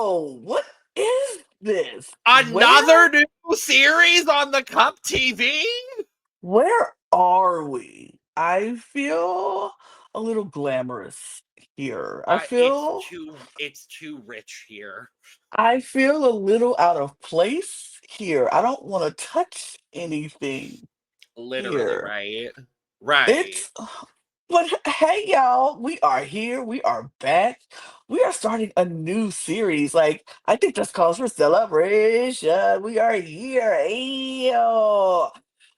Whoa, what is this? Another new series on the Cup TV? Where are we? I feel a little glamorous here. It's too rich here. I feel a little out of place here. I don't want to touch anything Literally, here. right? Right. It's But hey, y'all, we are here. We are back. We are starting a new series. Like, I think this calls for celebration. We are here. Ayo.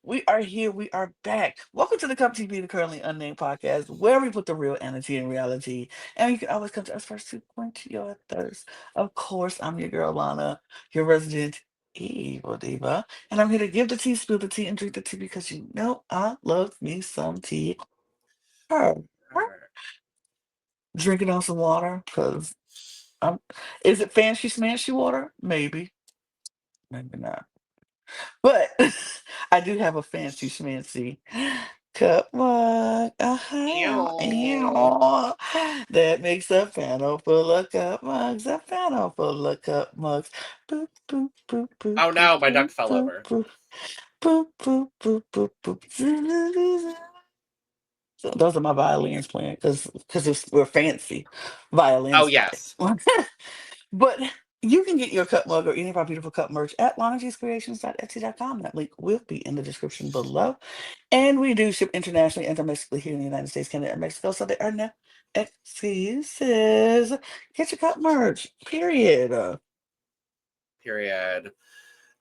We are here. We are back. Welcome to the Cup TV, the Currently Unnamed Podcast, where we put the real energy in reality. And you can always come to us first to quench your thirst. Of course, I'm your girl, Lana, your resident evil diva. And I'm here to give the tea, spill the tea, and drink the tea because you know I love me some tea. Her. Drinking on some water because I'm. Is it fancy smashy water? Maybe, maybe not. But I do have a fancy schmancy cup mug. Uh-huh. Ew. Ew. That makes a panel full of cup mugs. A panel full of cup mugs. Boop boop boop boop Oh boop no, my boop duck fell boop over. boop boop boop boop boop boop. So those are my violins playing because we're fancy Oh violins yes. play. But you can get your cup mug or any of our beautiful cup merch at lonagyscreations.etsy.com. That link will be in the description below. And we do ship internationally and domestically here in the United States, Canada, and Mexico. So there are no excuses. Get your cup merch. Period. Period.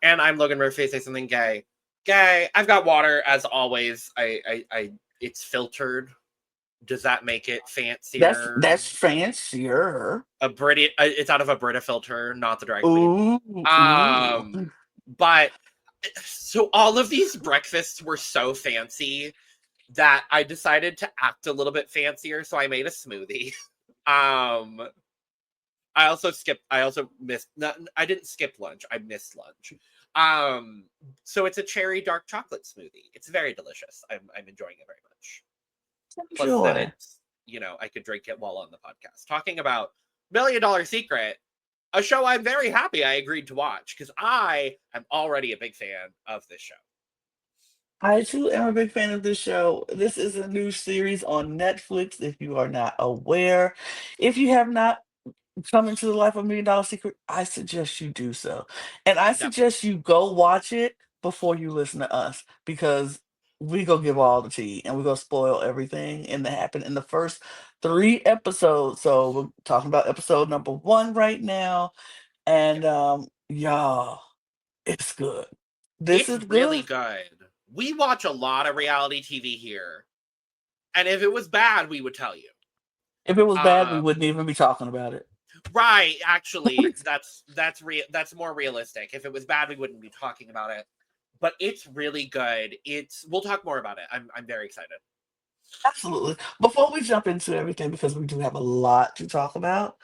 And I'm Logan Murphy. Say something gay. Gay. I've got water as always. I it's filtered. Does that make it fancier? That's fancier. A Brita. It's out of a Brita filter, not the drag queen. Ooh, ooh. Um, but so all of these breakfasts were so fancy that I decided to act a little bit fancier. So I made a smoothie. um, I also missed. I didn't skip lunch. I missed lunch. So it's a cherry dark chocolate smoothie. It's very delicious. I'm enjoying it very much. Plus, then Enjoy. it's I could drink it while on the podcast. Talking about $1 Million Secret, a show I'm very happy I agreed to watch because I am already a big fan of this show. I too am a big fan of this show. This is a new series on Netflix, if you are not aware. If you have not come into the life of $1 Million Secret, I suggest you do so. And I Definitely. suggest you go watch it before you listen to us because we go give all the tea and we're gonna spoil everything and that happened in the first 3 episodes. So we're talking about episode number 1 right now. Yeah. And y'all, it's good. This It's is really good. good. We watch a lot of reality TV here. And if it was bad, we would tell you. If it was bad, we Um, wouldn't even be talking about it. right, actually, that's more realistic. If it was bad, we wouldn't be talking about it. But it's really good. We'll talk more about it. I'm very excited. Absolutely. Before we jump into everything, because we do have a lot to talk about,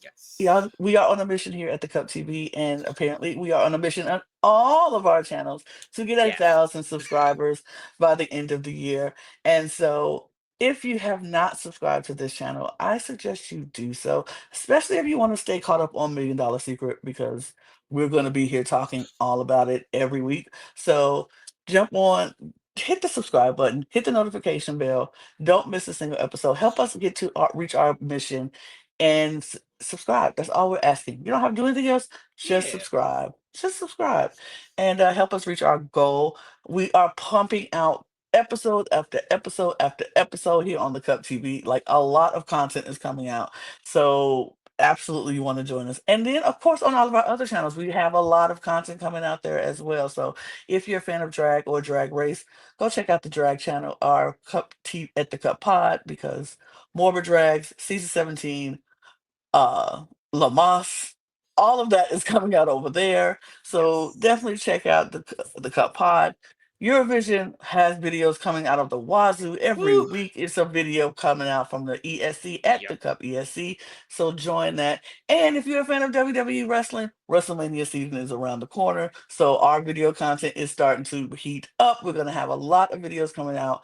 Yes. yeah, we are on a mission here at the Cup TV, and apparently we are on a mission on all of our channels to get a Yes. 1,000 subscribers by the end of the year. And so, if you have not subscribed to this channel, I suggest you do so, especially if you want to stay caught up on $1 Million Secret, because we're going to be here talking all about it every week. So, jump on. Hit the subscribe button, hit the notification bell. Don't miss a single episode. Help us get to reach our mission and subscribe. That's all we're asking. You don't have to do anything else. Just Yeah. subscribe. Just subscribe and help us reach our goal. We are pumping out episode after episode after episode here on the Cup TV. Like a lot of content is coming out. So absolutely you want to join us. And then of course on all of our other channels, we have a lot of content coming out there as well. So if you're a fan of drag or drag race, go check out the drag channel, our Cup T at the Cup Pod, because Morbid Drags, season 17, uh Lamas, all of that is coming out over there. So Yes. definitely check out the Cup Pod. Eurovision has videos coming out of the wazoo every Woo. week. It's a video coming out from the ESC at Yep. the Cup ESC. So join that. And if you're a fan of WWE wrestling, WrestleMania season is around the corner. So our video content is starting to heat up. We're gonna have a lot of videos coming out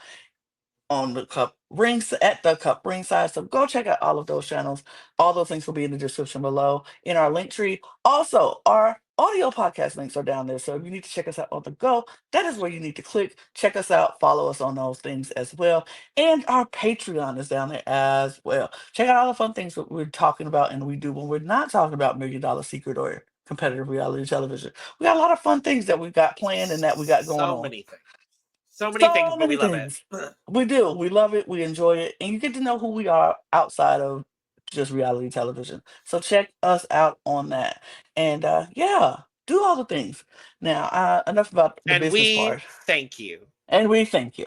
on the cup rings at the cup ringside. So go check out all of those channels. All those links will be in the description below in our link tree. Also, our audio podcast links are down there. So if you need to check us out on the go, that is where you need to click. Check us out, follow us on those things as well. And our Patreon is down there as well. Check out all the fun things that we're talking about and we do when we're not talking about $1 million secret or competitive reality television. We got a lot of fun things that we've got planned and that we got going So on. many things. So many things, So but many we love it. things. We do. We love it. We enjoy it. And you get to know who we are outside of just reality television. So check us out on that. And yeah, do all the things. Now, enough about the And business we part. thank you. And we thank you.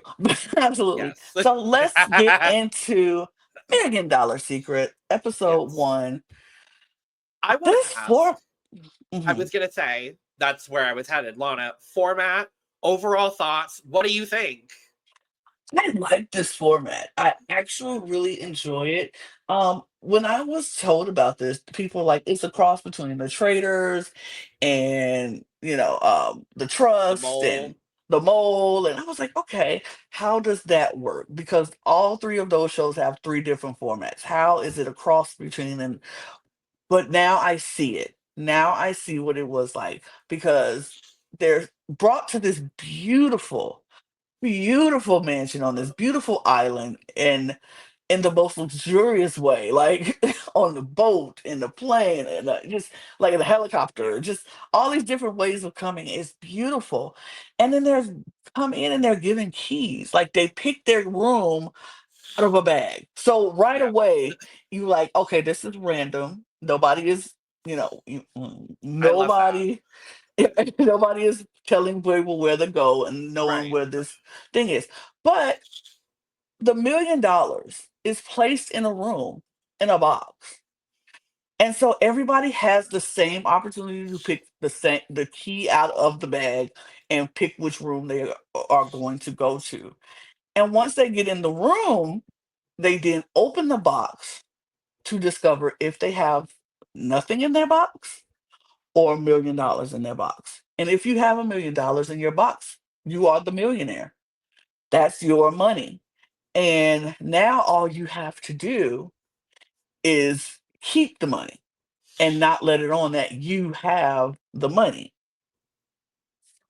Absolutely. Yes. So let's get into $1 million Secret, episode Yes. 1. I want This to for ask, I mhm. was going to say, that's where I was headed. Lana, format, overall thoughts. What do you think? I like this format. I actually really enjoy it. When I was told about this, people were like it's a cross between the traders and the The trust and mole? the mole. And I was like, okay, how does that work? Because all three of those shows have three different formats. How is it a cross between them? But now I see it. Now I see what it was like because they're brought to this beautiful mansion on this beautiful island and in the most luxurious way, like on the boat, in the plane, and just like in the helicopter, just all these different ways of coming. It's beautiful. And then there's come in and they're giving keys. Like they pick their room out of a bag. So right Yeah, away, you like, okay, this is random. Nobody is, I love that. nobody nobody is telling people where to go and knowing Right. where this thing is. But the $1 million is placed in a room in a box. And so everybody has the same opportunity to pick the key out of the bag and pick which room they are going to go to. And Yep. once they get in the room, they then open the box to discover if they have nothing in their box or $1 million in their box. And if you have $1 million in your box, you are the millionaire. That's your money. And now all you have to do is keep the money and not let it on that you have the money.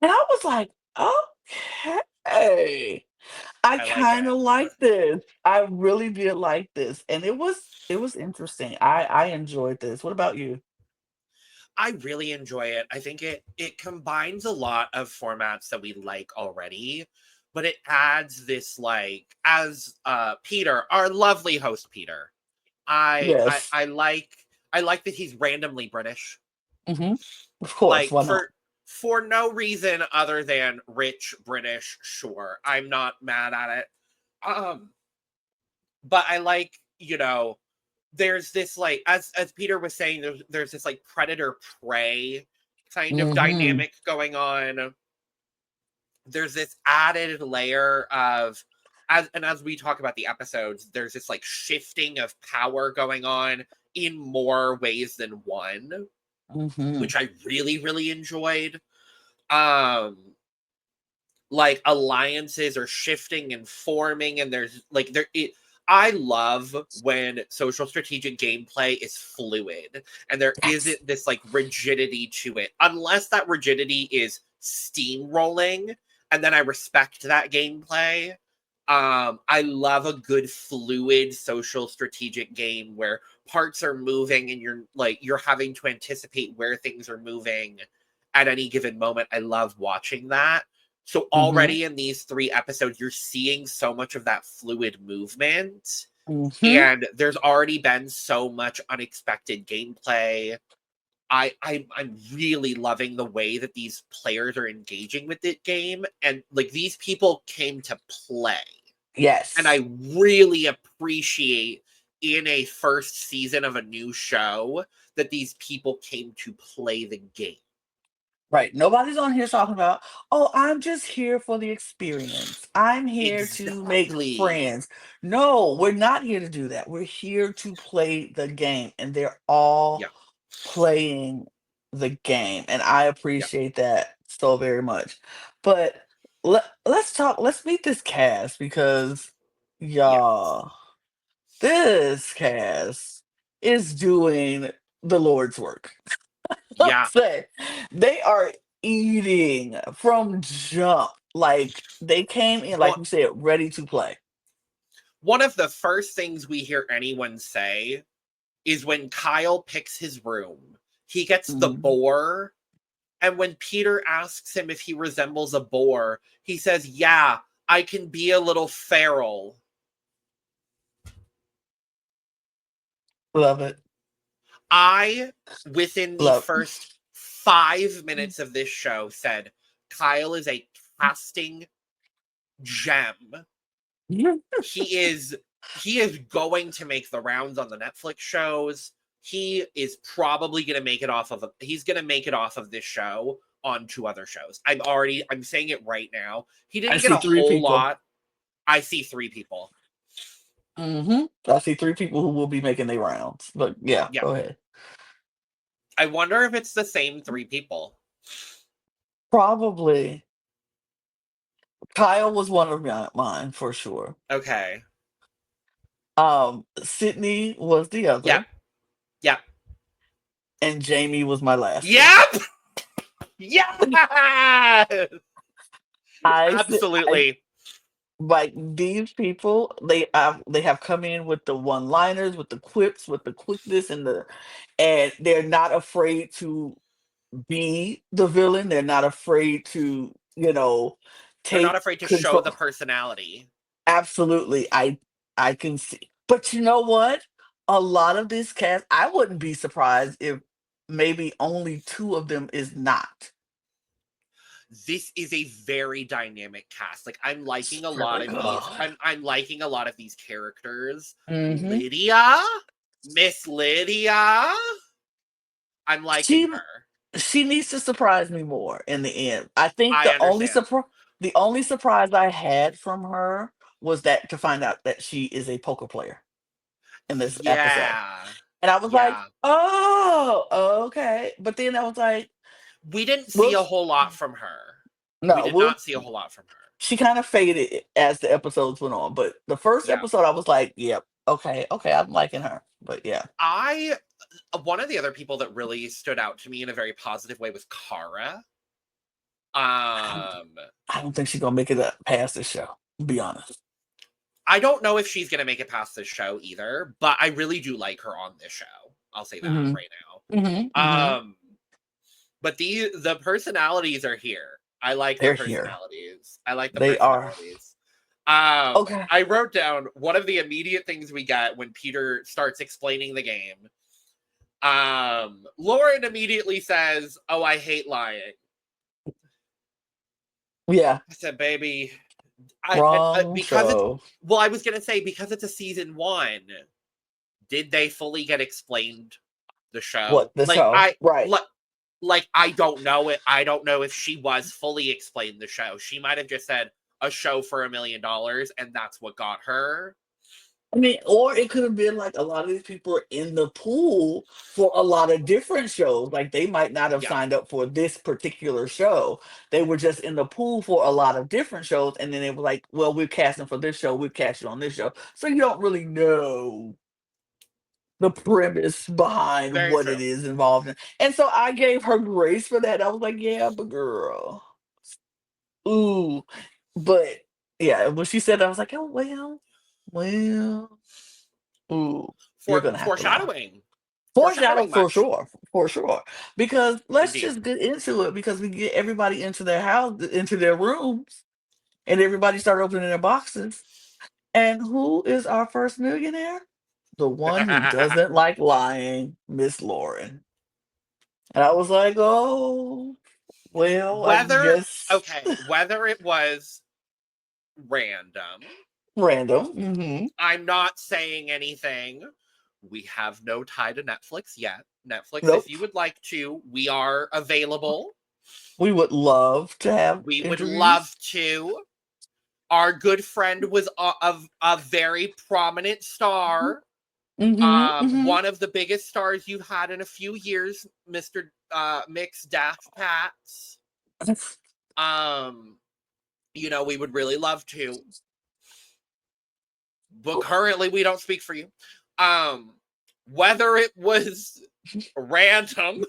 And I was like, okay. I I like kind it. of like this. I really did like this. And it was interesting. I enjoyed this. What about you? I really enjoy it. I think it combines a lot of formats that we like already, but it adds this like as Peter, our lovely host Peter. I I Yes. I like I like that he's randomly British. Hmm. Of course. Like Why not? for no reason other than rich British, sure. I'm not mad at it. Um but I like, there's this like as Peter was saying, there's this like predator prey kind of Hmm. dynamic going on. There's this added layer of as we talk about the episodes, there's this like shifting of power going on in more ways than one, Hmm. which I really, really enjoyed. Um like alliances are shifting and forming and there's like I love when social strategic gameplay is fluid and there Yes. isn't this like rigidity to it unless that rigidity is steamrolling, and then I respect that gameplay. I love a good fluid social strategic game where parts are moving and you're having to anticipate where things are moving at any given moment. I love watching that. So Hmm. already in these 3 episodes, you're seeing so much of that fluid movement. Hmm. And there's already been so much unexpected gameplay. I'm really loving the way that these players are engaging with the game. And like these people came to play. And Yes. I really appreciate in a first season of a new show that these people came to play the game. Right. Nobody's on here talking about, oh, I'm just here for the experience. I'm here to make Exactly. friends. No, we're not here to do that. We're here to play the game. And they're all Yeah. playing the game. And I Yeah. appreciate that so very much. But let's meet this cast because Yes. Y'all, this cast is doing the Lord's work. Yeah. Say they are eating from jump. Like they came in, like What you said, ready to play. one of the first things we hear anyone say is when Kyle picks his room, he gets the Mhm. boar. And when Peter asks him if he resembles a boar, he says, "Yeah, I can be a little feral." Love it. I, within the Love. first 5 minutes of this show, said, Kyle is a casting gem. He is he is going to make the rounds on the Netflix shows. He is probably going to make it off of he's going to make it off of this show on 2 other shows. I'm saying it right now. He I didn't get see a three whole people. lot. I see 3 people. I see three people who will be making their rounds. But yeah, Yeah. go ahead. I wonder if it's the same 3 people. Probably Kyle was one of mine for sure. Okay. Sydney was the Yeah. other, Yeah. and Jamie was my last one. Yep. Yes. I Absolutely. like these people. They have come in with the one liners, with the quips, with the quickness, and they're not afraid to be the villain. They're not afraid to They're not take afraid to show the control. personality. Absolutely, I can see. But you know what? A lot of this cast, I wouldn't be surprised if maybe only two of them is not. This is a very dynamic cast. Like I'm liking a lot Very of these. good. I'm liking a lot of these characters. Hmm. Lydia, Miss Lydia. I'm liking She her. she needs to surprise me more in the end. I think I understand. the only surprise I had from her was that to find out that she is a poker player in this episode. Yeah. And I was like, Yeah. "Oh, okay." But then I was like, We didn't see "Well, a whole lot from her. We no, did not see a whole lot from her. she kind of faded as the episodes went on, but the first Yeah. episode I was like, "Yep, okay, okay, I'm liking her." But yeah, I One of the other people that really stood out to me in a very positive way was Kara. I don't, Um, I don't think she's gonna make it up past this show. To be honest. I don't know if she's gonna make it past this show either, but I really do like her on this show. I'll say that Hmm. right Hmm. now. Hmm. But the personalities are here. I like the They're here. personalities. I like the They are. personalities. Okay. I wrote down one of the immediate things we get when Peter starts explaining the game. Lauren immediately says, "Oh, I hate lying." Yeah. I said, "Baby, Wrong because it's show. well, I was gonna say because it's a season 1. Did they fully get explained the What show? the show? Right. Like I don't know it. I don't know if she was fully explained the show. She might have just said a show for $1 million, and that's what got her. I mean, or it could have been like a lot of these people are in the pool for a lot of different shows. Like they might not have Yeah, signed up for this particular show. They were just in the pool for a lot of different shows. And then they were like, well, we're casting for this show, we're casting on this show. So you don't really know the premise behind very what true. it is involved in. And so I gave her grace for that. I was like, yeah, but girl. Ooh. But yeah, when she said that, I was like, oh well, ooh, you're gonna have to lie. Foreshadowing, Foreshadow foreshadowing for much sure, for sure. Because let's indeed. just get into it because we get everybody into their house, into their rooms, and everybody start opening their boxes. And who is our first millionaire? The one who doesn't like lying, Miss Lauren. And I was like, oh, well, I Whether guess okay, whether it was random, random. Hmm. I'm not saying anything. We have no tie to Netflix yet. Netflix, if Nope. you would like to, we are available. We would love to have We would interviews. love to. Our good friend was a very prominent star. Hmm. Hmm. One of the biggest stars you've had in a few years, Mr. Mix Daft Pats. Um, we would really love to. but currently we don't speak for you. Um, whether it was random,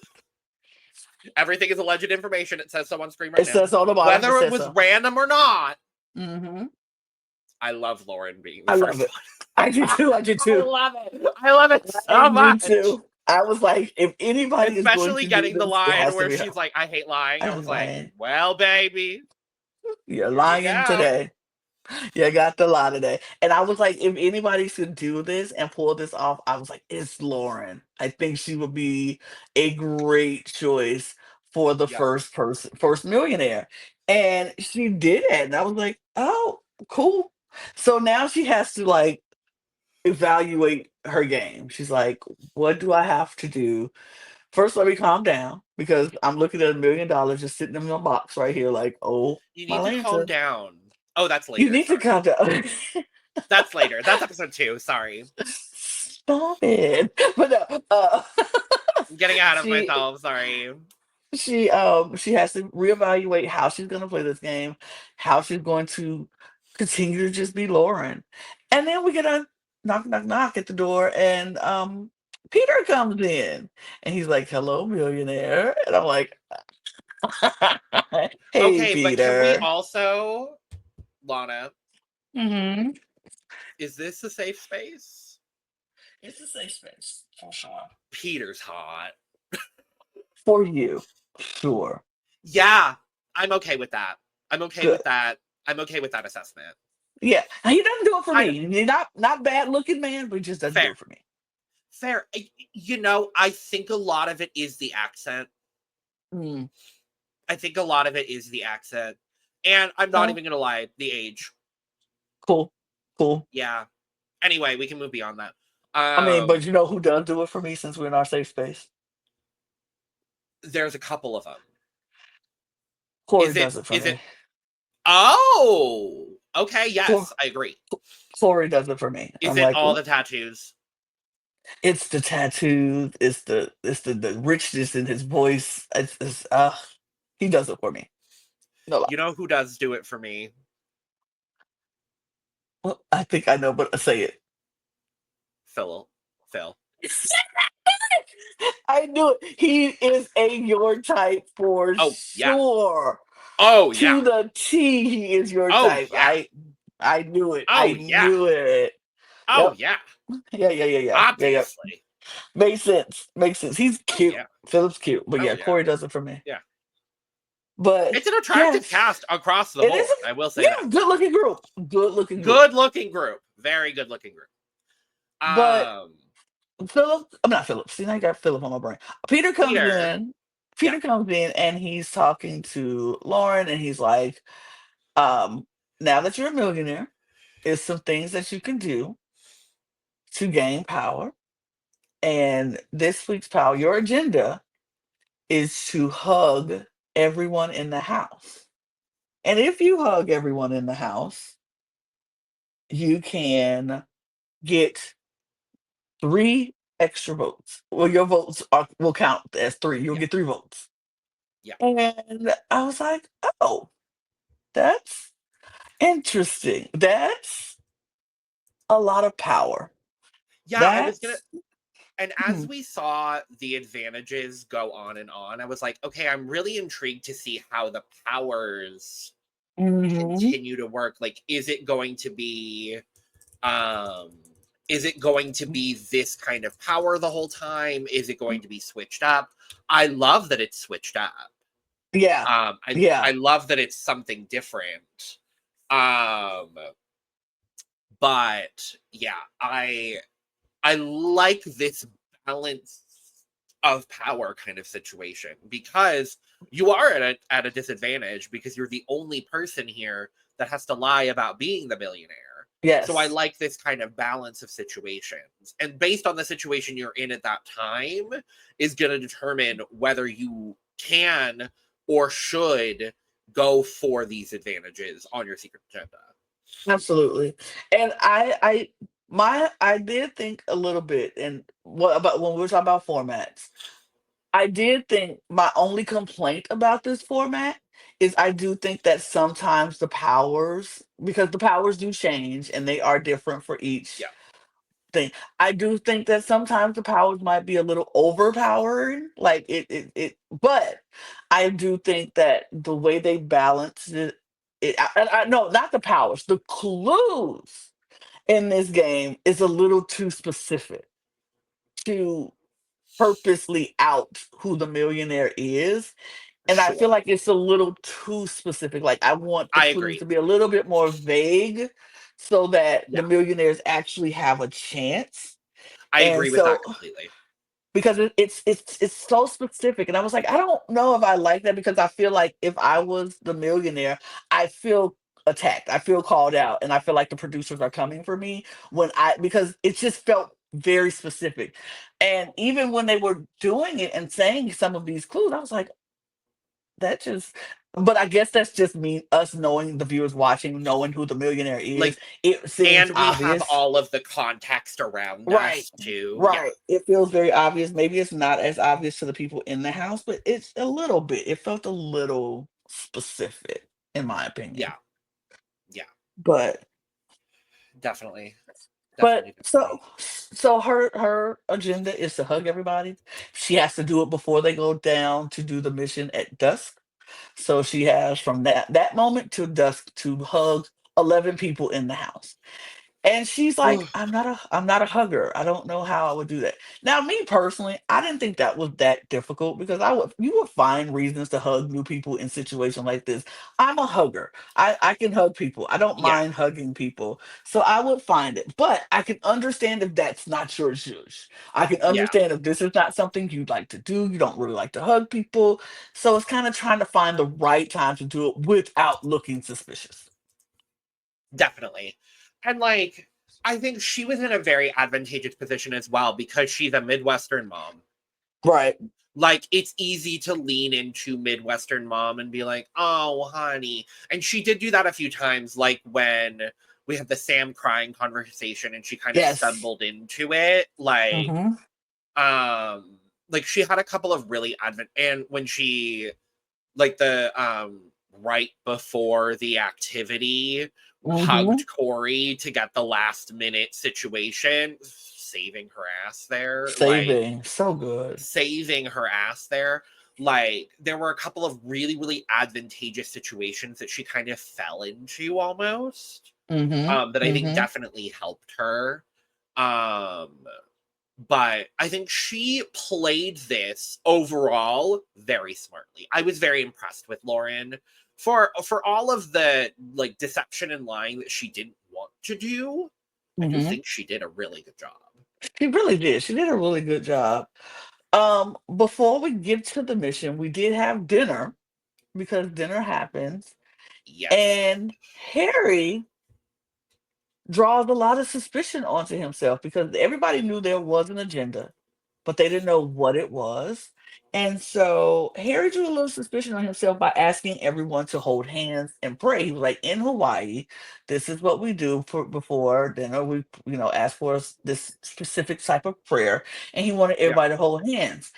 everything is alleged information. It says so on screen right It now. says on the bottom. It Whether it says was so. random or not, Hmm. I love Lauren being the I love first it. one. I do too. I do I too. love it. I love it I so do much. too. I was like, if anybody is going Especially to do getting the this, it line has to where be her. she's like, I hate lying. I I'm was like, lying. well, baby, You're here you lying go. today. You got the lie today. And I was like, if anybody should do this and pull this off, I was like, it's Lauren. I think she would be a great choice for the Yep. first millionaire. And she did it. And I was like, oh, cool. So now she has to like evaluate her game. She's like, what do I have to do? First, let me calm down because I'm looking at $1 million just sitting in my box right here, like, oh, You my need to calm Lanta. down. Oh, that's You later. need to Sorry. calm down. That's later. That's episode 2. Sorry. Stop it. But no, I'm getting ahead of she myself. Sorry. she has to reevaluate how she's gonna play this game, how she's going to continue to just be Lauren. And then we get a knock, knock, knock at the door, and Peter comes in and he's like, hello, millionaire. And I'm like, hey, Okay, but can we Peter. also, Lana, Hmm. is this a safe space? It's a safe space for sure. Peter's hot. For you, sure. Yeah, I'm okay with that. I'm okay Good. with that. I'm okay with that assessment. Yeah, he doesn't do it for I me. He's not bad looking man, but he just doesn't do fair, it for me. fair. I think a lot of it is the accent. Mm. I think a lot of it is the accent, and I'm not Oh, even gonna lie, the age. cool, cool. Yeah. Anyway, we can move beyond that. I mean, Um, but you know who does do it for me since we're in our safe space? there's a couple of them. Corey Is it? does it for Is it? me. Oh, okay. Cor- Yes, I agree. Corey does it for me. Is I'm it like, all ooh, the tattoos? it's the tattoos, it's the richness in his voice. He does it for me. No lie. You know who does do it for me? Well, I think I know, but say it. Phil. Phil. I knew it. He is a your type for Oh yeah. sure. Oh yeah. To the T, he is your Oh type. yeah. I knew it. I Oh yeah. knew it. Oh Yep. yeah. Yeah, yeah, yeah, yeah. Yeah, yeah. Obviously. Makes sense. Makes sense. He's Oh cute. yeah. Philip's cute. But Oh yeah, yeah. Corey does it for me. Yeah. But It's an attractive yes, cast across the it is board. I will say yeah, that. good looking group. Good looking group. Good looking group. Very good looking group. But Um, I'm not Philip. See, now I got Philip on my brain. Peter comes Peter. in. Yeah. Peter comes in and he's talking to Lauren and he's like, um, now that you're a millionaire, is some things that you can do to gain power. And this week's power, your agenda is to hug everyone in the house. And if you hug everyone in the house, you can get 3 extra votes. Well, your will count as three. You'll Yeah. get 3 votes. Yeah. And I was like, oh, that's interesting. That's a lot of power. Yeah. I was gonna. That's And as hmm, we saw the advantages go on and on, I was like, okay, I'm really intrigued to see how the powers mhm, continue to work. Like, um is it going to be this kind of power the whole time? Is it going to be switched up? I love that it's switched up. yeah, I yeah, love that it's something different. Um, but yeah, I like this balance of power kind of situation because you are at a disadvantage because you're the only person here that has to lie about being the millionaire. So I yes, like this kind of balance of situations. And based on the situation you're in at that time is going to determine whether you can or should go for these advantages on your secret agenda. absolutely. And I did think a little bit, and what about when we were talking about formats? I did think my only complaint about this format is I do think that sometimes the powers, because the powers do change and they are different for each Yeah, thing. I do think that sometimes the powers might be a little overpowering, like but I do think that the way they balance no, not the powers, the clues in this game is a little too specific to purposely out who the millionaire is. And I feel sure. like it's a little too specific. Like I want the I clues agree. to be a little bit more vague so that Yeah, the millionaires actually have a chance. I And agree with that so completely. because it's so specific, and I was like, I don't know if I like that, because I feel like if I was the millionaire, I feel attacked, I feel called out, and I feel like the producers are coming for me when I because it just felt very specific. And even when they were doing it and saying some of these clues, I was like, that just but I guess that's just me, us knowing, the viewers watching, knowing who the millionaire is. Like, It seems and we have obvious. all of the context around Right. us too. Yeah, Right. It feels very obvious. Maybe it's not as obvious to the people in the house, but it's a little bit. It felt a little specific, in my opinion. yeah, yeah. But Definitely, but definitely, so definitely. so her agenda is to hug everybody. She has to do it before they go down to do the mission at dusk. So she has from that moment to dusk to hug 11 people in the house. And she's like, I'm not a hugger. I don't know how I would do that. Now, me personally, I didn't think that was that difficult, because you would find reasons to hug new people in situations like this. I'm a hugger. I can hug people. I don't Yeah, mind hugging people. So I would find it. But I can understand if that's not your zhuzh. I can yeah, understand if this is not something you'd like to do. You don't really like to hug people. So it's kind of trying to find the right time to do it without looking suspicious. definitely. And like, I think she was in a very advantageous position as well because she's a Midwestern mom. Right. Like, it's easy to lean into Midwestern mom and be like, oh, honey. And she did do that a few times, like when we had the Sam crying conversation and she kind of Yes. stumbled into it. Mm-hmm. Um, like she had a couple of really advent, and when she, like right before the activity, Mm-hmm. hugged Corey to get the last minute situation, saving her ass there. Like, Saving. So good. saving her ass there. Like, there were a couple of really, really advantageous situations that she kind of fell into almost. Mhm, That I think mhm, definitely helped her. Um, but I think she played this overall very smartly. I was very impressed with Lauren for all of the like deception and lying that she didn't want to do. I do mhm. think she did a really good job. She really did. She did a really good job. Before we get to the mission, we did have dinner, because dinner happens, Yes. and Harry draws a lot of suspicion onto himself, because everybody knew there was an agenda, but they didn't know what it was. And so Harry drew a little suspicion on himself by asking everyone to hold hands and pray. He was like, in Hawaii, this is what we do for before dinner. We, ask for this specific type of prayer. And he wanted Yeah. everybody to hold hands.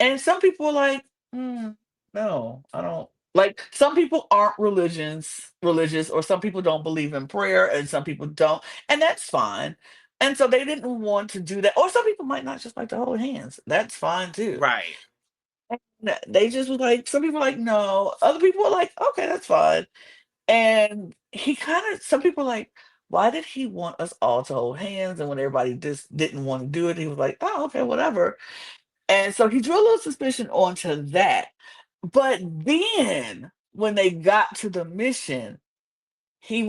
And some people were like, no, I don't. Like, some people aren't religious, or some people don't believe in prayer, and some people don't, and that's fine. And so they didn't want to do that. Or some people might not just like to hold hands. That's fine too. Right. They just was like, some people were like, no. Other people were like, okay, that's fine. And he kind of, some people were like, why did he want us all to hold hands? And when everybody just didn't want to do it, he was like, oh, okay, whatever. And so he drew a little suspicion onto that. But then when they got to the mission, he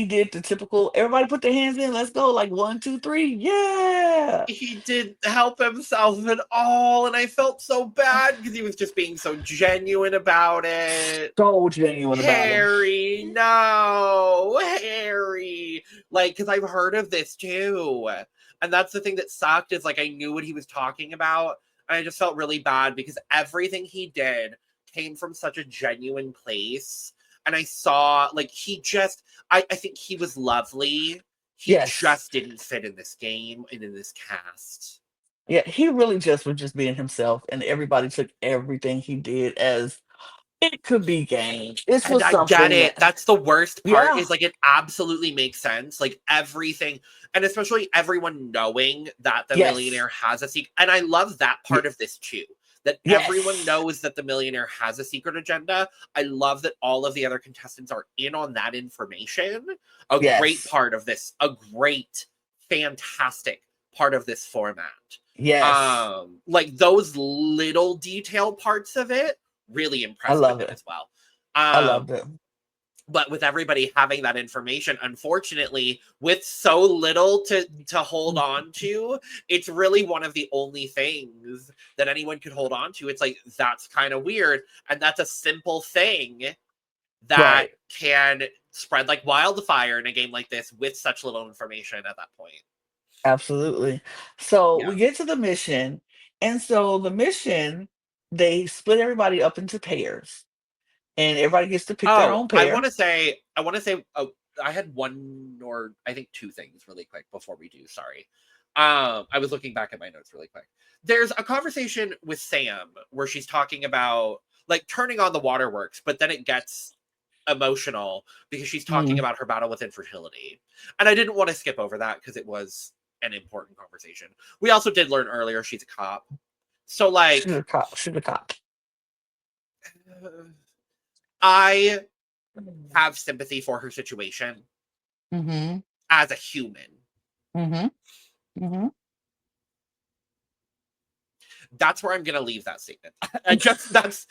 did the typical, everybody put their hands in, let's go, like one, two, three, yeah. He didn't help himself at all, and I felt so bad because he was just being so genuine about it. So genuine about him. Harry, no, Harry. Like, because I've heard of this too. And that's the thing that sucked is like I knew what he was talking about. And I just felt really bad because everything he did came from such a genuine place. And I saw, like, I think he was lovely. He Yes. just didn't fit in this game and in this cast. Yeah, he really just was just being himself, and everybody took everything he did as It could be games. It's And just I get something it. that, That's the worst part yeah, is like it absolutely makes sense. Like everything, and especially everyone knowing that the yes, millionaire has a secret. And I love that y- part of this too. That everyone yes, knows that the millionaire has a secret agenda. I love that all of the other contestants are in on that information. A great yes, part of this, a great, fantastic part of this format. yes. Like those little detail parts of it really I impressed with love it it. as well. I Um, loved it. but with everybody having that information, unfortunately, with so little to hold on to, it's really one of the only things that anyone could hold on to. It's like that's kind of weird, and that's a simple thing that Right. can spread like wildfire in a game like this with such little information at that point. Absolutely. So Yeah. we get to the mission, and so the mission, they split everybody up into pairs, and everybody gets to pick their Oh, own pair. I want to say, oh, I had one or I think two things really quick before we do. Sorry. I was looking back at my notes really quick. There's a conversation with Sam where she's talking about like turning on the waterworks, but then it gets emotional because she's talking Mm, about her battle with infertility. And I didn't want to skip over that because it was an important conversation. We also did learn earlier she's a cop. So, she's like, a cop. She's a cop. I have sympathy for her situation Mm-hmm. as a human. Mm-hmm. Mm-hmm. That's where I'm gonna leave that statement. I just that's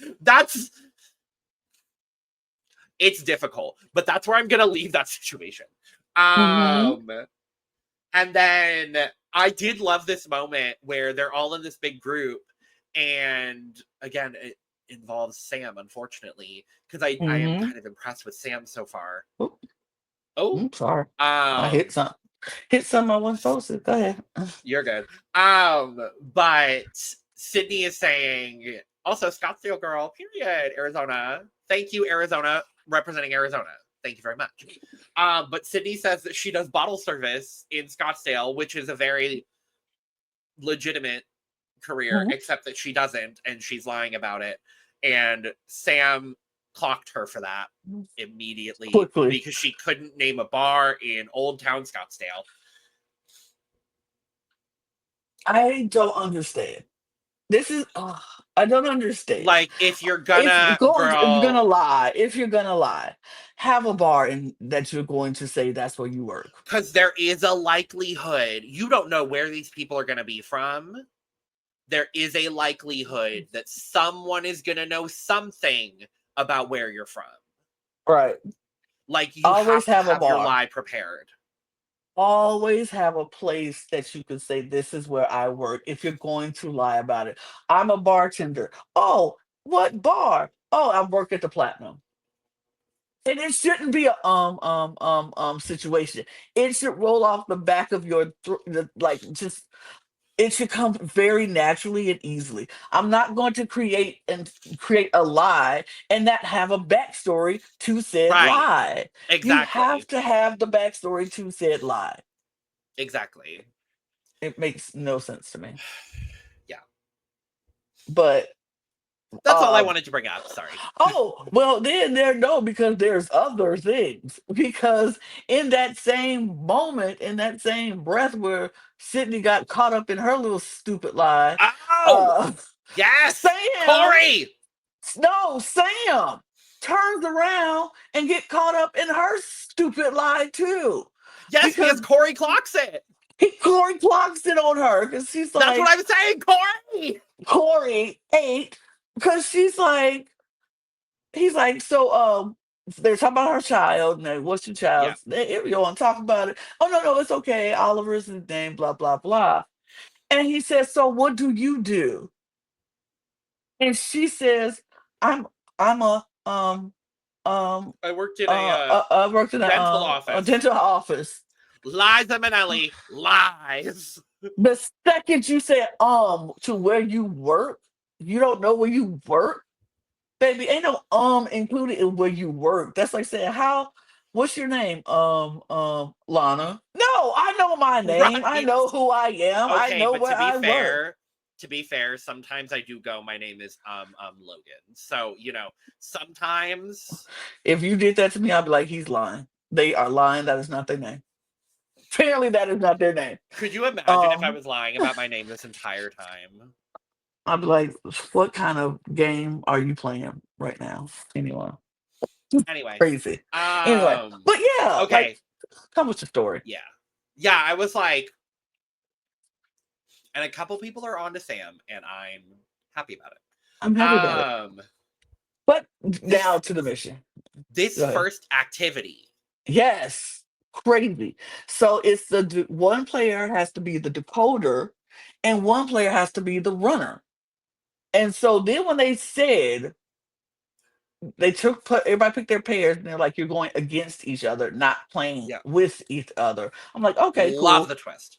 it's difficult, but that's where I'm gonna leave that situation. Mm-hmm. Um and then I did love this moment where they're all in this big group, and again it involves Sam, unfortunately, because I am Mm-hmm. kind of impressed with Sam so far. Oh, Oh, I'm sorry. I hit um some. Hit something I wasn't supposed to. Go ahead. You're good. But Sydney is saying also Scottsdale girl, period, Arizona. Thank you, Arizona, representing Arizona. Thank you very much. But Sydney says that she does bottle service in Scottsdale, which is a very legitimate career, Mhm. except that she doesn't, and she's lying about it. And Sam clocked her for that immediately Quickly. because she couldn't name a bar in Old Town Scottsdale. I don't understand. This is, I don't understand. Like, if you're If gonna, if you're gonna girl, lie, if you're gonna lie, have a bar in that you're going to say that's where you work. because there is a likelihood you don't know where these people are going to be from. There is a likelihood that someone is going to know something about where you're from. Right. Like, you Always have to have a have your bar. lie prepared. Always have a place that you can say, this is where I work, if you're going to lie about it. I'm a bartender. Oh, what bar? Oh, I work at the Platinum. And it shouldn't be a situation. It should roll off the back of your like just it should come very naturally and easily. I'm not going to create a lie and not have a backstory to said Right. lie. You have Exactly. to have the backstory to said lie. Exactly. It makes no sense to me. Yeah. But That's all I um wanted to bring up. Sorry. oh, well, then there no, because there's other things. Because in that same moment, in that same breath where Sydney got caught up in her little stupid lie, Oh, uh yes. Sam, Corey. no, Sam turns around and get caught up in her stupid lie too. Yes, because Because Corey clocks it. Corey clocks it on her because she's That's what like, I'm saying, Corey. Corey ate, because she's like, he's like, so they're talking about her child, and what's your Yeah. child? You want to talk about it? Oh no, no, it's okay. Oliver's his name, blah blah blah. And he says, so what do you do? And she says, I'm I'm a I worked in a I worked in dental a office. dental office. Liza Minnelli lies. The second you say to where you work, you don't know where you work. Baby, ain't no included in where you work. That's like saying, how what's your name? Lana. No, I know my name. I Right. know who I am. I Okay, know but where to be I work. fair, to be fair, sometimes I do go, my name is Logan. So, sometimes. If you did that to me, I'd be like, he's lying. They are lying. That is not their name. Apparently, that is not their name. Could you imagine if I Um, was lying about my name this entire time? I'd be like, what kind of game are you playing right now? Anyway, Anyway. crazy. Anyway, but yeah, like, Okay. come with your story. Yeah. Yeah, I was like, and a couple people are on to Sam, and I'm happy about I'm happy about it. it. But now This to the mission. this Go ahead. first activity. Yes, crazy. So it's one player has to be the decoder, and one player has to be the runner. And so then when they said everybody picked their pairs, and they're like, you're going against each other, not playing Yeah. with each other. I'm like, okay, Love cool, the twist.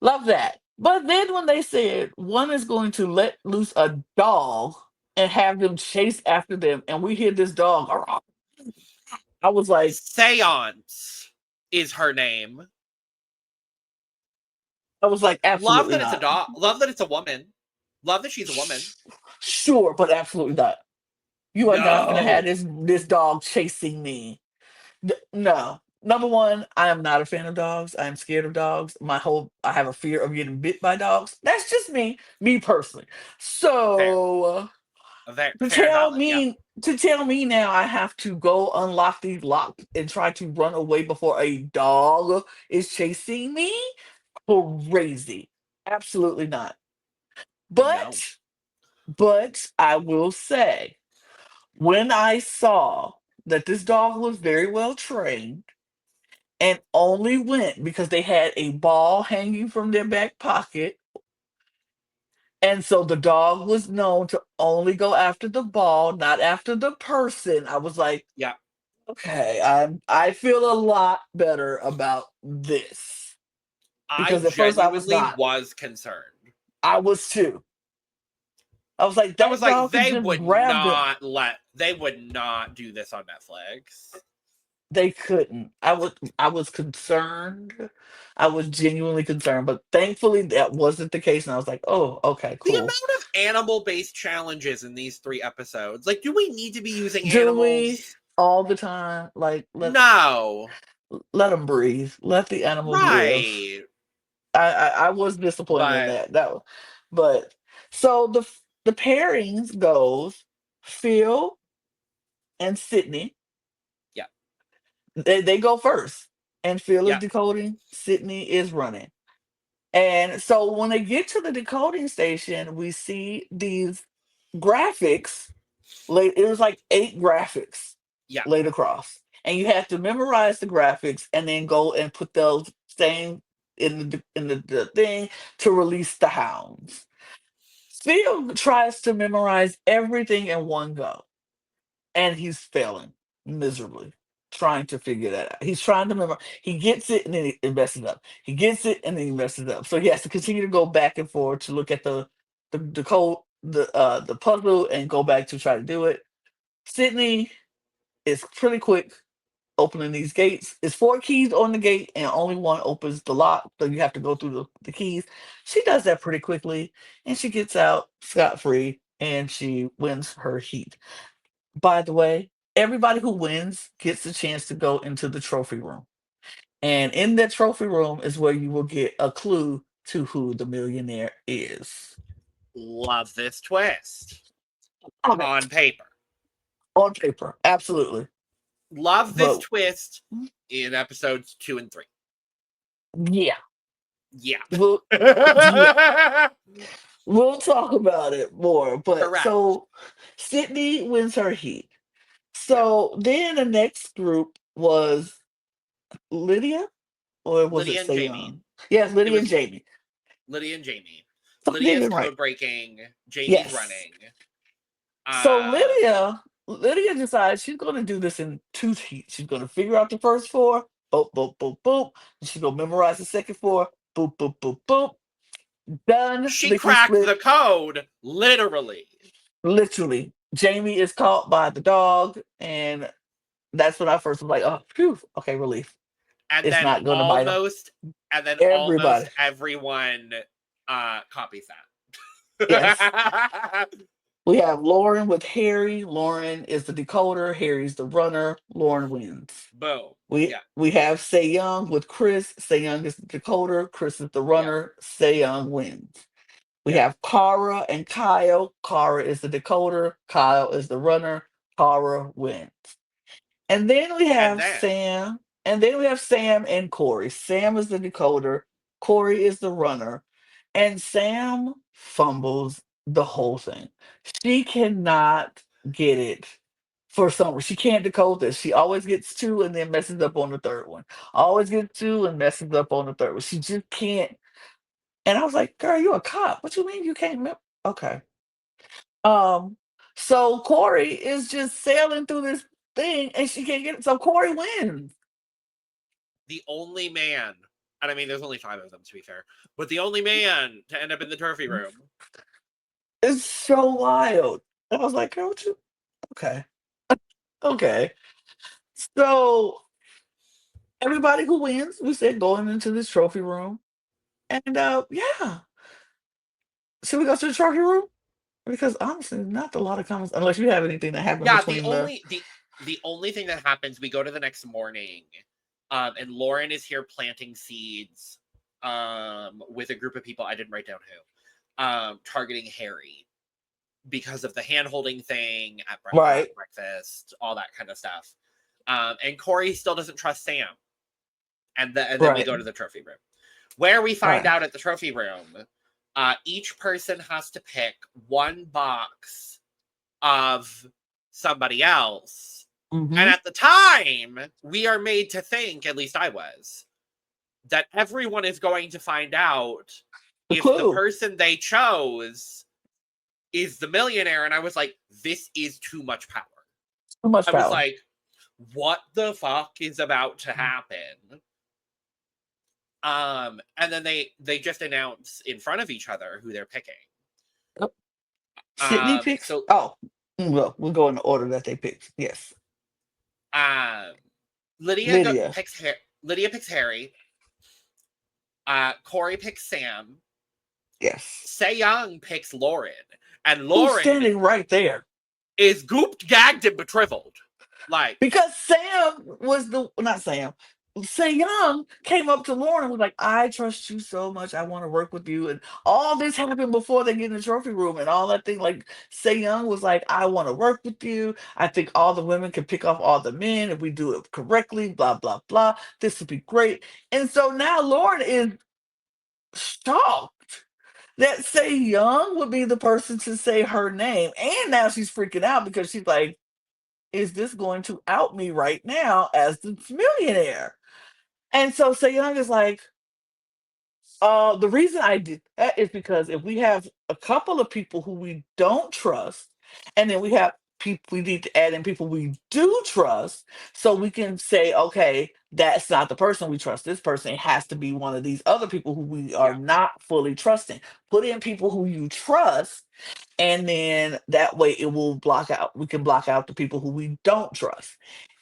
love that. But then when they said one is going to let loose a dog and have them chase after them, and we hear this dog, I was like, Seance is her name. Love absolutely that it's a not. dog. Love that it's a woman. Love that she's a woman. Sure, but absolutely not. You are not gonna have No. this dog chasing me. No. Number one, I am not a fan of dogs. I am scared of dogs. I have a fear of getting bit by dogs. That's just me personally. Fair. So Fair and valid. Yeah. to tell me now I have to go unlock these locks and try to run away before a dog is chasing me? Crazy. Absolutely not. No. But I will say, when I saw that this dog was very well trained and only went because they had a ball hanging from their back pocket, and so the dog was known to only go after the ball, not after the person, I was like, Yeah. okay, I feel a lot better about this. I Because at first I was genuinely not. was concerned. I was too. I was like, I was that like, dog could just grab them. they would not do this on Netflix. They couldn't. I was concerned. I was genuinely concerned, but thankfully that wasn't the case. And I was like, oh, okay, The cool. amount of animal-based challenges in these 3 episodes. Like, do we need to be using Do we animals? all the time? Like, No. let them breathe. Let the animals live. Right. I was disappointed in But that. But so the pairings goes Phil and Sydney. yeah. They go first, and Phil is Yeah. decoding. Sydney is running. And so when they get to the decoding station, we see these graphics. It was like 8 graphics Yeah. laid across, and you have to memorize the graphics and then go and put those same in the thing to release the hounds. Phil tries to memorize everything in one go, and he's failing miserably trying to figure that out. He's trying to remember. He gets it and then he messes up. He gets it and then he messes up. So he has to continue to go back and forth to look at the code, the puzzle, and go back to try to do it. Sydney is pretty quick opening these gates. It's 4 keys on the gate and only one opens the lock. So you have to go through the keys. She does that pretty quickly and she gets out scot free and she wins her heat. By the way, everybody who wins gets a chance to go into the trophy room. And in that trophy room is where you will get a clue to who the millionaire is. Love this twist. Okay. On paper. On paper, absolutely. Love this But twist in episodes 2 and 3. yeah, Yeah. we'll yeah, we'll talk about it more. But Correct. so Sydney wins her heat. Yeah. So then the next group was Lydia, or was it Lydia and Jamie. Sayon? Yes, It Lydia and was Jamie. Lydia and Jamie. So I did Lydia's it right. code breaking. Jamie's Yes. running. So Um, Lydia decides she's going to do this in 2 heats. She's going to figure out the first 4, boop, boop, boop, boop. And she's going to memorize the second 4, boop, boop, boop, boop. Done. she Lickety cracked split. the code, literally. Literally. Jamie is caught by the dog. And that's when I first was like, oh, phew. Okay, relief. And It's then not going to bite him. almost Everybody. everyone copies that. Yes. We have Lauren with Harry. Lauren is the decoder. Harry's the runner. Lauren wins. Boom. Yeah. We have Say Young with Chris. Say Young is the decoder. Chris is the Yep. runner. Say Young wins. We Yep. have Kara and Kyle. Kara is the decoder. Kyle is the runner. Kara wins. And then we And have then Sam. And then we have Sam and Corey. Sam is the decoder. Corey is the runner. And Sam fumbles the whole thing. She cannot get it for some. She can't decode this. She always gets two and then messes up on the third one. Always gets two and messes up on the third one. She just can't. And I was like, "Girl, you a cop? What you mean you can't?" Okay. Um. So Corey is just sailing through this thing, and she can't get it. So Corey wins. the only man, and I mean, there's only 5 of them to be fair, but the only man to end up in the trophy room. It's so wild. And I was like, "Girl, what you?" Okay. Okay. So everybody who wins, we said going into this trophy room, and yeah. Should we go to the trophy room? Because honestly, not a lot of comments, unless you have anything that happened Yeah, between the. the only thing that happens, we go to the next morning, and Lauren is here planting seeds, with a group of people I didn't write down who, targeting Harry because of the hand holding thing at Right. breakfast, all that kind of stuff. And Corey still doesn't trust Sam, and then we Right. go to the trophy room, where we find Right. out at the trophy room, each person has to pick one box of somebody else. And Mm-hmm. at the time, we are made to think, at least I was, that everyone is going to find out The if the clue. person they chose is the millionaire. And I was like, this is too much power. Too much I was power. like, what the fuck is about to happen? And then they just announce in front of each other who they're picking. Yep. Sydney picks. So Oh, well, we'll go in the order that they picked. Yes. um Lydia Lydia. picks Lydia picks Harry. Corey picks Sam. Yes. Say Young picks Lauren. And Who's Lauren standing right there? is gooped, gagged, and betriveled. Like, Because Sam was the not Sam. Say Young came up to Lauren and was like, "I trust you so much. I want to work with you." And all this happened before they get in the trophy room and all that thing. Like Say Young was like, "I want to work with you. I think all the women can pick off all the men if we do it correctly. Blah blah blah. This would be great." And so now Lauren is shocked that Say Young would be the person to say her name, and now she's freaking out because she's like, is this going to out me right now as the millionaire? And so Young is like, the reason I did that is because if we have a couple of people who we don't trust, and then we have people, we need to add in people we do trust, so we can say, okay, that's not the person we trust. This person has to be one of these other people who we are yeah, not fully trusting. Put in people who you trust, and then that way it will block out, we can block out the people who we don't trust.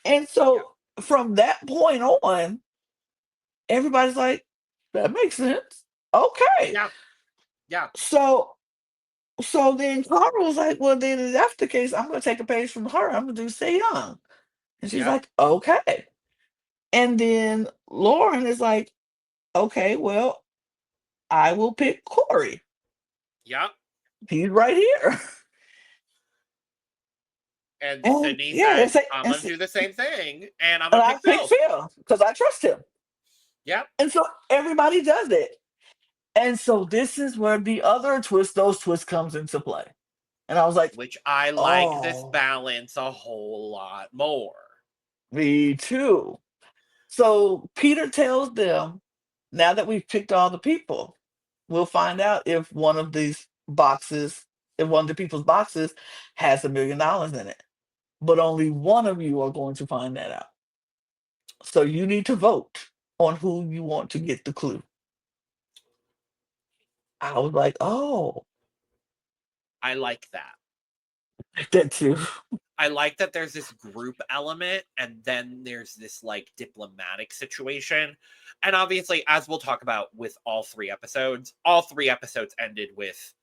And yeah, so from that point on, everybody's like, that makes sense. Okay. yeah, yeah, So then Clara was like, well, then if that's the case, I'm gonna take a page from her. I'm gonna do Stay Young. And she's yeah, like, okay. And then Lauren is like, okay, well, I will pick Corey. yeah. He's right here. And And Sydney yeah, says, I'm going to do the same thing, and I'm and going to I pick pick Phil. Phil because I trust him. Yep. And so everybody does it. And so this is where the other twist, those twists comes into play. And I was like, Which I like this oh, balance a whole lot more. me too. So Peter tells them, now that we've picked all the people, we'll find out if one of these boxes, if one of the people's boxes has $1 million in it. But only one of you are going to find that out. So you need to vote on who you want to get the clue. I was like, oh, I like that. that too. I like that there's this group element and then there's this like diplomatic situation. And obviously, as we'll talk about with all 3 episodes ended with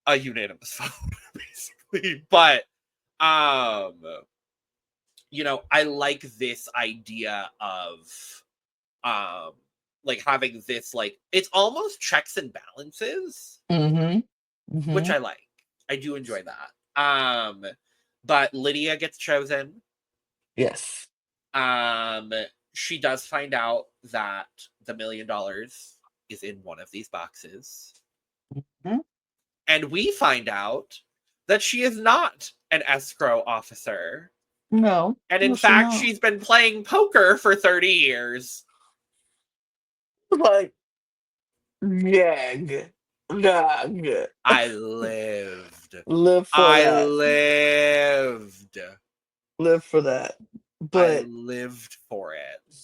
a unanimous vote, basically. But I like this idea of like having this, like, it's almost checks and balances, Mm-hmm. which Mm-hmm. I like. I do enjoy that. But Lydia gets chosen. Yes. Um, she does find out that the $1,000,000 is in one of these boxes. Mhm. And we find out that she is not an escrow officer. No, And in no, she fact, not. she's been playing poker for 30 years. Like, gag, gag. I lived. Live for I that. lived. Live for that. I But lived for it.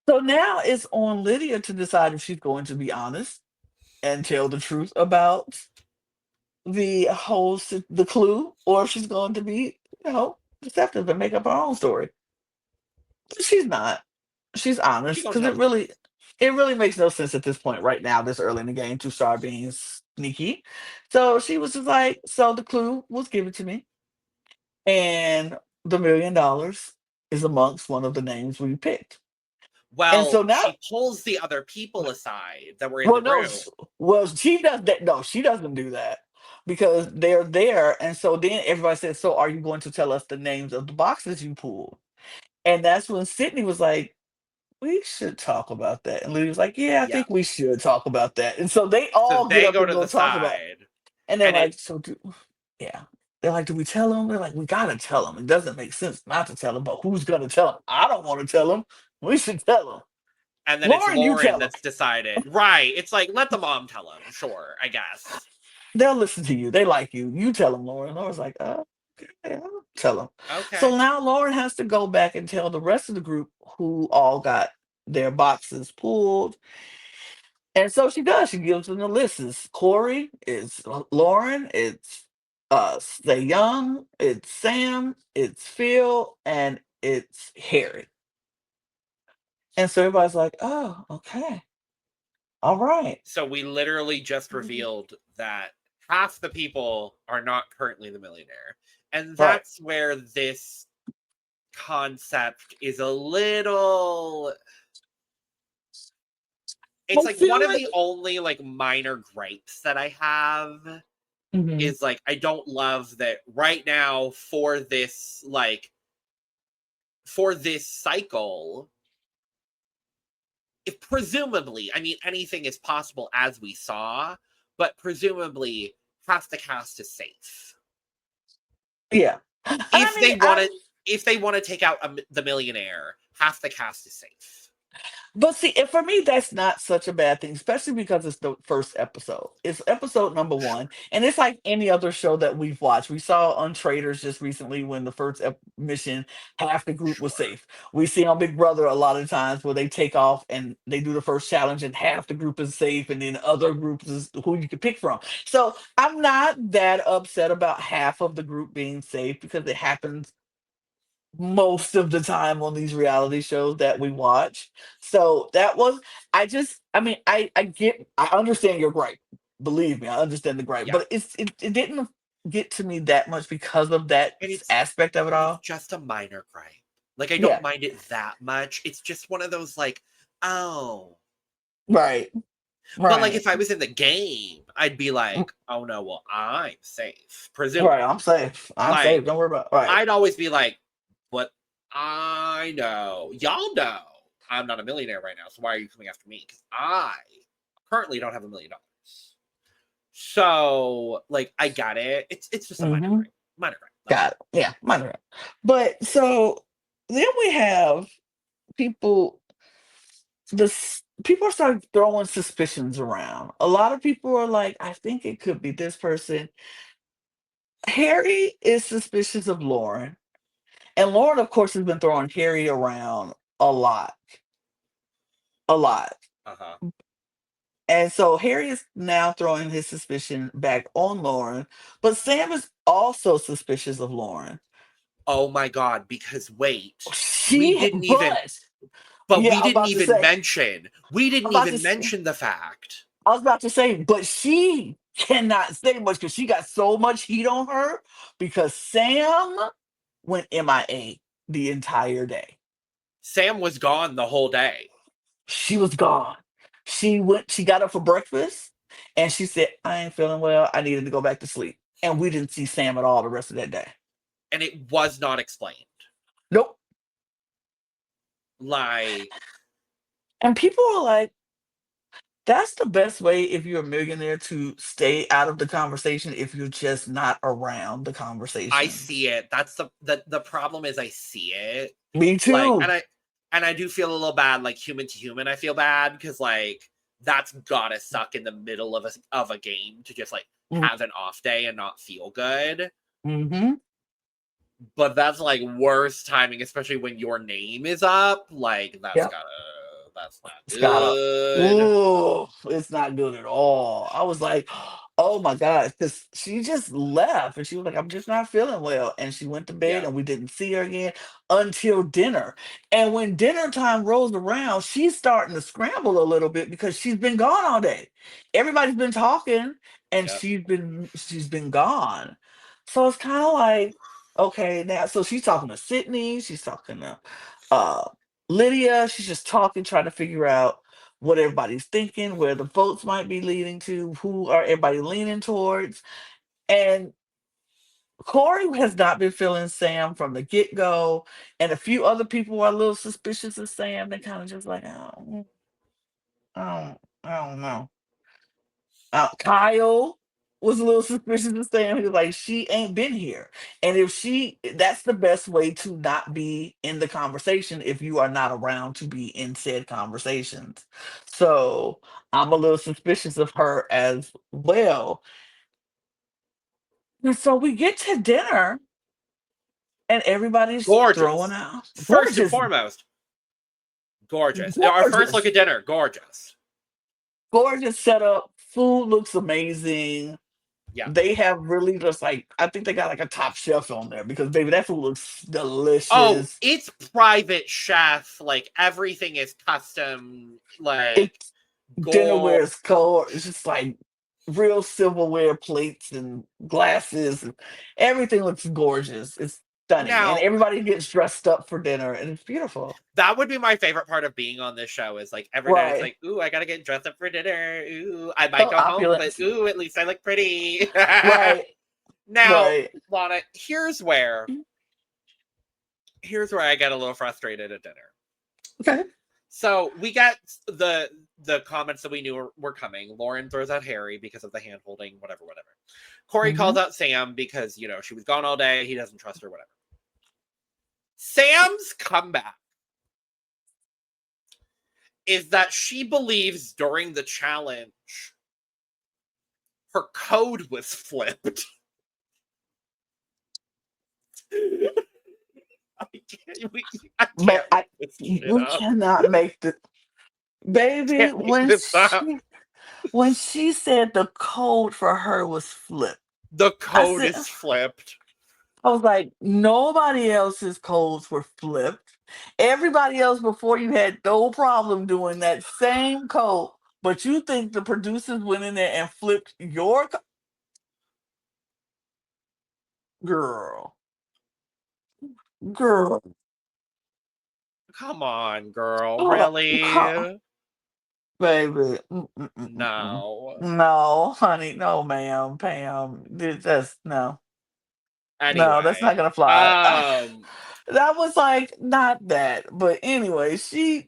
so now it's on Lydia to decide if she's going to be honest and tell the truth about the clue, or if she's going to be, deceptive and make up her own story. She's not. She's She honest gonna because tell it the truth. really makes no sense at this point right now, this early in the game, to start being sneaky. So she was just like, so the clue was given to me, and the $1,000,000 is amongst one of the names we picked. And Well, so now, she pulls the other people aside that were in well, the no, room. well, she does that. No, she doesn't do that because they're there. And so then everybody says, so are you going to tell us the names of the boxes you pulled? And that's when Sydney was like, we should talk about that. And Lydia was like, yeah, I Yeah. think we should talk about that. And so they So all get they up go and to the go talk about it. side. And they're And it like, yeah. They're like, do we tell them? They're like, we gotta tell them. It doesn't make sense not to tell them, but who's gonna tell them? I don't want to tell them. We should tell them. and then it's Lauren, you Lauren tell them. that's decided. Right. It's like, let the mom tell him. Sure, I guess. They'll listen to you. They like you. You tell them, Lauren. Lauren's like, okay, I'll tell them. Okay. So now Lauren has to go back and tell the rest of the group who all got their boxes pulled. And so she does. She gives them the list. It's Corey, it's Lauren, it's Stay Young, it's Sam, it's Phil, and it's Harry. And so everybody's like, oh, okay. All right. So we literally just Mhm. revealed that half the people are not currently the millionaire. And Right. that's where this concept is a little, it's I like feel one of like the only like minor gripes that I have Mhm. is like I don't love that right now for this cycle, if presumably, I mean, anything is possible as we saw, but presumably half the cast is safe. Yeah. And I If mean, they want to, if they want to take out the millionaire, half the cast is safe. but see, and for me, that's not such a bad thing, especially because it's the first episode. It's episode number one, and it's like any other show that we've watched. We saw on Traders just recently when the first mission, half the group was Sure. safe. We see on Big Brother a lot of times where they take off and they do the first challenge, and half the group is safe, and then other groups is who you can pick from. So I'm not that upset about half of the group being safe because it happens most of the time on these reality shows that we watch. So that was I mean, I understand your gripe. Believe me, I understand the gripe. Yeah. But it didn't get to me that much because of that And it's aspect of it and it's all. just a minor gripe. Like I don't Yeah. mind it that much. It's just one of those like, oh. Right. But like Right. if I was in the game, I'd be Mm, like, oh no, well, I'm safe. right. Presumably. I'm safe. I'm safe. Like Don't worry about right. I'd always be like, but I know, y'all know I'm not a millionaire right now. So why are you coming after me? Because I currently don't have $1,000,000. So like I got it. It's just a minor Hmm. gripe. Minor gripe. That's Got all. it. Yeah, minor. But so then we have people people start throwing suspicions around. A lot of people are like, I think it could be this person. Harry is suspicious of Lauren. And Lauren, of course, has been throwing Harry around a lot. A lot. Uh-huh. And so Harry is now throwing his suspicion back on Lauren. But Sam is also suspicious of Lauren. Oh my god, because wait, we She, didn't even but yeah, I'm about to say, we I'm didn't about to even say, mention the fact. I was about to say, but she cannot say much because she got so much heat on her because Sam went MIA the entire day. Sam was gone the whole day. She was gone. She got up for breakfast and she said, I ain't feeling well. I needed to go back to sleep. And we didn't see Sam at all the rest of that day. And it was not explained. Nope. Like, And people are like, that's the best way if you're a millionaire to stay out of the conversation if you're just not around the I see conversations. it. That's the problem is I see it. Me Like, too. and I do feel a little bad, like human to human. I feel bad because like that's gotta suck in the middle of a game to just like have an off day and not feel good. Mm-hmm. But that's like worst timing, especially when your name is up. Like Yep. that's not Scott. good. Ooh, it's not good at all. I was like, oh my God, because she just left and she was like, I'm just not feeling well. And she went to bed Yeah. and we didn't see her again until dinner. And when dinner time rolls around, she's starting to scramble a little bit because she's been gone all day. Everybody's been talking and Yep. she's been gone. So it's kind of like, okay, now so she's talking to Sydney, she's talking to uh Lydia, she's just talking, trying to figure out what everybody's thinking, where the votes might be leading to, who are everybody leaning towards. And Corey has not been feeling Sam from the get go. And a few other people are a little suspicious of Sam. They kind of just like, oh, I don't know. Kyle was a little suspicious of Sam. He was like, she ain't been here. And that's the best way to not be in the conversation if you are not around to be in said conversations. So I'm a little suspicious of her as well. And so we get to dinner and everybody's throwing Gorgeous. out First and gorgeous, foremost, gorgeous. Our first look gorgeous, at dinner, gorgeous. gorgeous setup. Food looks amazing. Yeah. They have really just like I think they got like a top shelf on there because baby, that food looks Oh, delicious. it's private chef. Like everything is custom. Like It's gore. dinnerware is cold. It's just like real silverware plates and glasses. And everything looks gorgeous. It's stunning, and Now, everybody gets dressed up for dinner, and it's beautiful. that would be my favorite part of being on this show is like every night it's Right. like, ooh, I gotta get dressed up for dinner. Ooh, I might So go home, but opulence. ooh, at least I look pretty. Right. Now, Right. Lana, here's where I get a little frustrated at dinner. Okay. So we get the comments that we knew were coming. Lauren throws out Harry because of the hand holding, whatever, whatever. Corey Hmm. calls out Sam because she was gone all day. He doesn't trust her, whatever. Sam's comeback is that she believes during the challenge her code was flipped. I can't But make this shit we up. cannot make the baby Can't make this up. when she said the code for her was flipped. The I code said is flipped. I was like, nobody else's codes were flipped. Everybody else before you had no problem doing that same code, but you think the producers went in there and flipped your girl, girl. Come on, girl. Oh, huh, Really? baby. No. No, honey, no, ma'am, Pam. That's no, no, that's not Anyway. gonna fly. That was like not that, but anyway,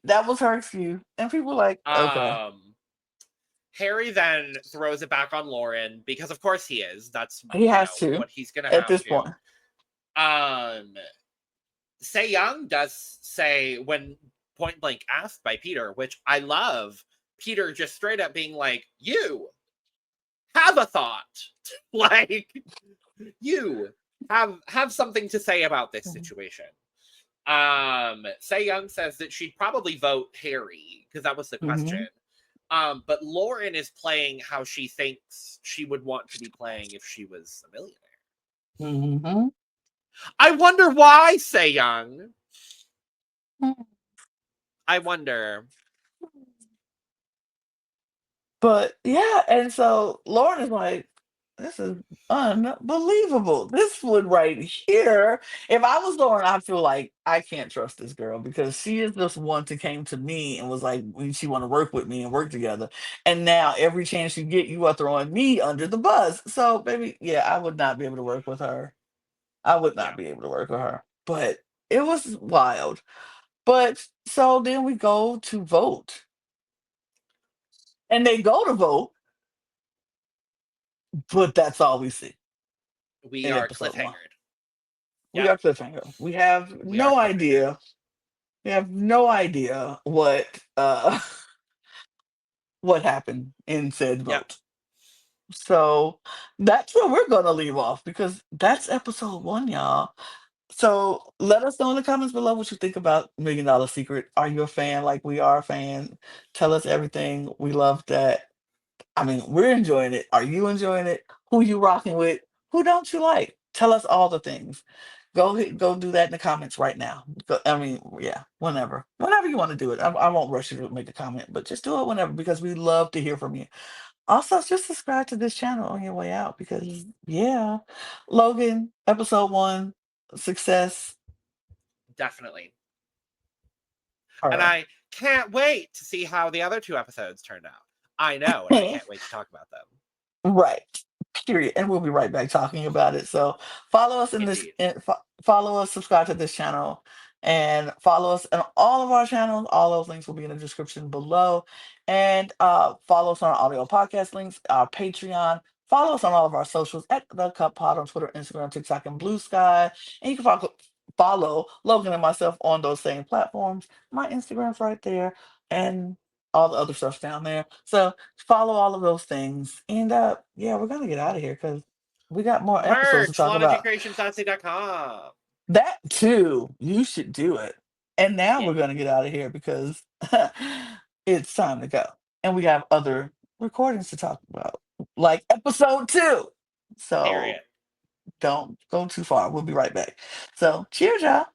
that was her excuse, and people were like, okay, Um Harry then throws it back on Lauren because of course he is. That's he has to what he's gonna at have this point. to. Um Say Young does say when point blank asked by Peter, which I love, Peter just straight up being like, you have a thought. Like you have something to say about this situation. Say Young says that she'd probably vote Harry because that was the question. Mm-hmm. But Lauren is playing how she thinks she would want to be playing if she was a millionaire. Mm-hmm. I wonder why, Say Young. I wonder. But yeah, and so Lauren is like, this is unbelievable. This one right here. If I was Lauren, I feel like I can't trust this girl because she is this one that came to me and was like, when she want to work with me and work together. And now every chance you get, you are throwing me under the bus. So baby, yeah, I would not be able to work with her. I would not Yeah, be able to work with her. But it was wild. But so then we go to vote. And they go to vote, but that's all we see we in are episode one. cliffhangered. We Yep, are cliffhanger. We have we are no cliffhangered. idea. We have no idea what what happened in said Yep. vote. So that's where we're gonna leave off because that's episode one, y'all. So let us know in the comments below what you think about $1 Million Secret. Are you a fan like we are a fan? Tell us everything. We love that. I mean, we're enjoying it. Are you enjoying it? Who you rocking with? Who don't you like? Tell us all the things. Go do that in the comments right now. I mean, yeah, whenever you want to do it. I won't rush you to make a comment, but just do it whenever because we love to hear from you. Also, just subscribe to this channel on your way out because yeah, Logan, episode one, success. Definitely. And Or I can't wait to see how the other two episodes turned out. I know, and I can't wait to talk about them. right. Period. And we'll be right back talking about it. So follow us in this, Indeed. follow us, subscribe to this channel, and follow us on all of our channels. All those links will be in the description below. And follow us on our audio podcast links, our Patreon. Follow us on all of our socials at The Cup Pod on Twitter, Instagram, TikTok, and Blue Sky. And you can follow Logan and myself on those same platforms. My Instagram's right there. And all the other stuff's down there. So follow all of those things. And yeah, we're gonna get out of here because we got more episodes to Merch, talk about. lanagcreations.com. That too, you should do it. And now Yeah, we're gonna get out of here because it's time to go. And we have other recordings to talk about, like episode two. So period. don't go too far. We'll be right back. So cheers, y'all.